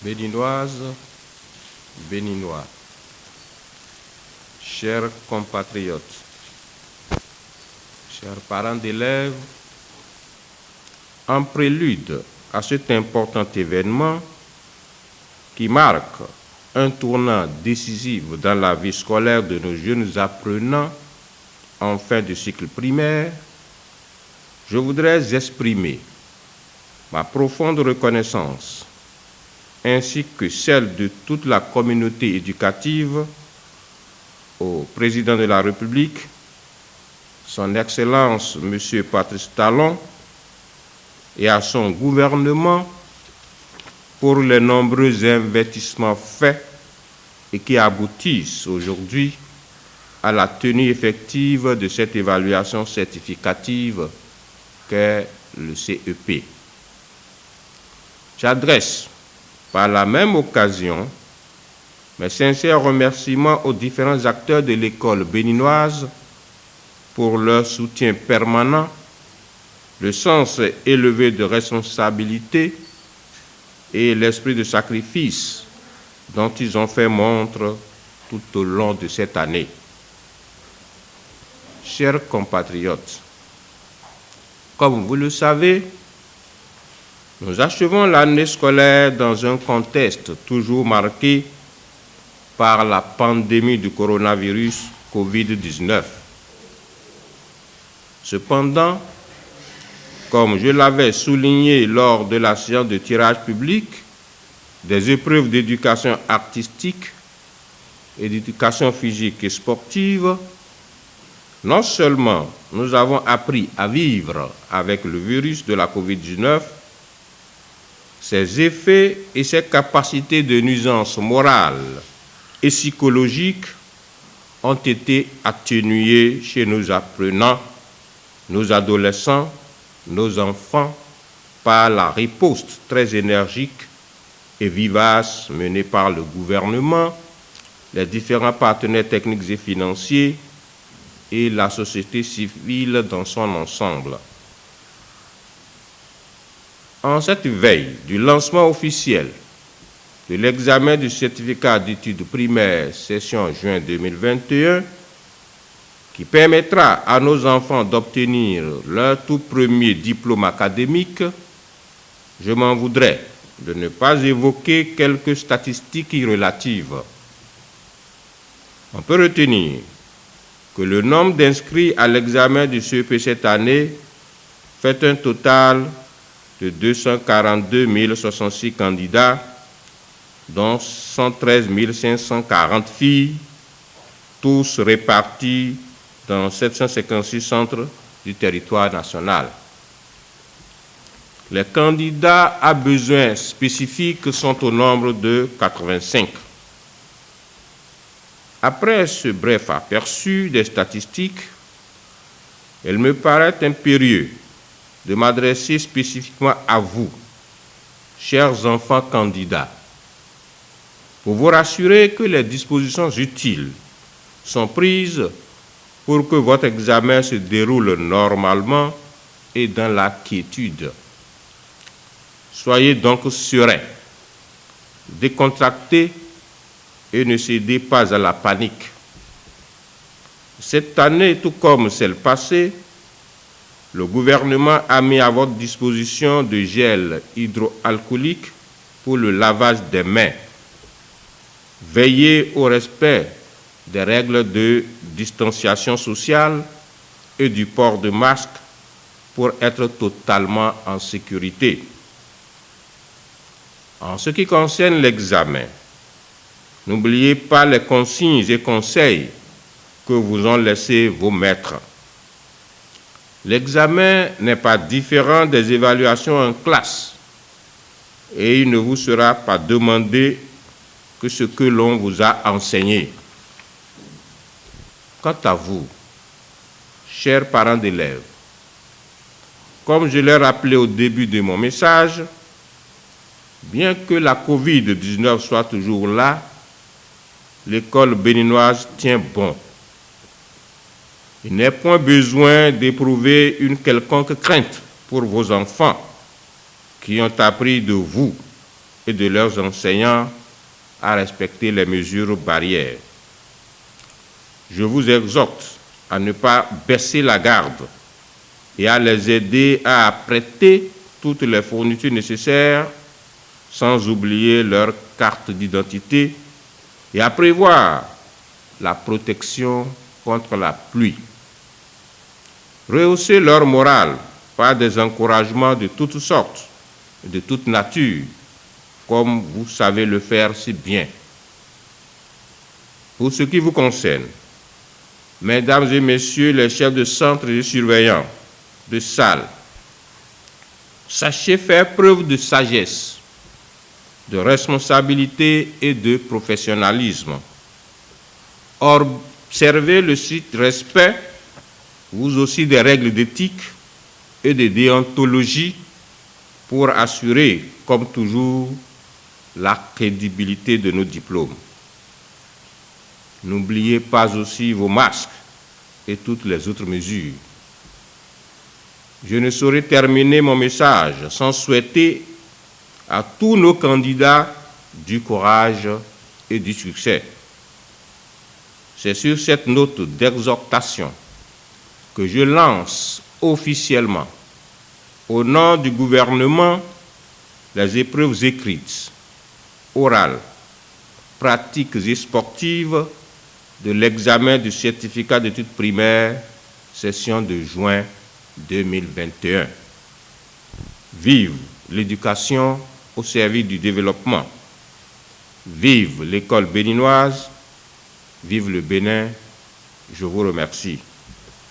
Béninoises, Béninois, chers compatriotes, chers parents d'élèves, en prélude à cet important événement qui marque un tournant décisif dans la vie scolaire de nos jeunes apprenants en fin de cycle primaire, je voudrais exprimer ma profonde reconnaissance ainsi que celle de toute la communauté éducative au président de la République, son Excellence M. Patrice Talon, et à son gouvernement pour les nombreux investissements faits et qui aboutissent aujourd'hui à la tenue effective de cette évaluation certificative qu'est le CEP. J'adresse par la même occasion mes sincères remerciements aux différents acteurs de l'école béninoise pour leur soutien permanent, le sens élevé de responsabilité et l'esprit de sacrifice dont ils ont fait montre tout au long de cette année. Chers compatriotes, comme vous le savez, nous achevons l'année scolaire dans un contexte toujours marqué par la pandémie du coronavirus Covid-19. Cependant, comme je l'avais souligné lors de la séance de tirage public des épreuves d'éducation artistique et d'éducation physique et sportive, non seulement nous avons appris à vivre avec le virus de la Covid-19, ses effets et ses capacités de nuisance morale et psychologiques ont été atténués chez nos apprenants, nos adolescents, nos enfants par la riposte très énergique et vivace menée par le gouvernement, les différents partenaires techniques et financiers et la société civile dans son ensemble. En cette veille du lancement officiel de l'examen du certificat d'études primaires session juin 2021, qui permettra à nos enfants d'obtenir leur tout premier diplôme académique, je m'en voudrais de ne pas évoquer quelques statistiques relatives. On peut retenir que le nombre d'inscrits à l'examen du CEP cette année fait un total de 242 066 candidats, dont 113 540 filles, tous répartis dans 756 centres du territoire national. Les candidats à besoins spécifiques sont au nombre de 85. Après ce bref aperçu des statistiques, il me paraît impérieux de m'adresser spécifiquement à vous, chers enfants candidats, pour vous rassurer que les dispositions utiles sont prises pour que votre examen se déroule normalement et dans la quiétude. Soyez donc sereins, décontractés et ne cédez pas à la panique. Cette année, tout comme celle passée, le gouvernement a mis à votre disposition de gel hydroalcoolique pour le lavage des mains. Veillez au respect des règles de distanciation sociale et du port de masque pour être totalement en sécurité. En ce qui concerne l'examen, n'oubliez pas les consignes et conseils que vous ont laissés vos maîtres. L'examen n'est pas différent des évaluations en classe et il ne vous sera pas demandé que ce que l'on vous a enseigné. Quant à vous, chers parents d'élèves, comme je l'ai rappelé au début de mon message, bien que la Covid-19 soit toujours là, l'école béninoise tient bon. Il n'est point besoin d'éprouver une quelconque crainte pour vos enfants qui ont appris de vous et de leurs enseignants à respecter les mesures barrières. Je vous exhorte à ne pas baisser la garde et à les aider à apprêter toutes les fournitures nécessaires, sans oublier leur carte d'identité, et à prévoir la protection contre la pluie. Rehausser leur morale par des encouragements de toutes sortes, de toute nature, comme vous savez le faire si bien. Pour ce qui vous concerne, Mesdames et Messieurs les chefs de centre et de surveillants, de salles, sachez faire preuve de sagesse, de responsabilité et de professionnalisme. Observez le strict respect, vous aussi, des règles d'éthique et de déontologie pour assurer, comme toujours, la crédibilité de nos diplômes. N'oubliez pas aussi vos masques et toutes les autres mesures. Je ne saurais terminer mon message sans souhaiter à tous nos candidats du courage et du succès. C'est sur cette note d'exhortation que je lance officiellement, au nom du gouvernement, les épreuves écrites, orales, pratiques et sportives de l'examen du certificat d'études primaires, session de juin 2021. Vive l'éducation au service du développement. Vive l'école béninoise. Vive le Bénin. Je vous remercie.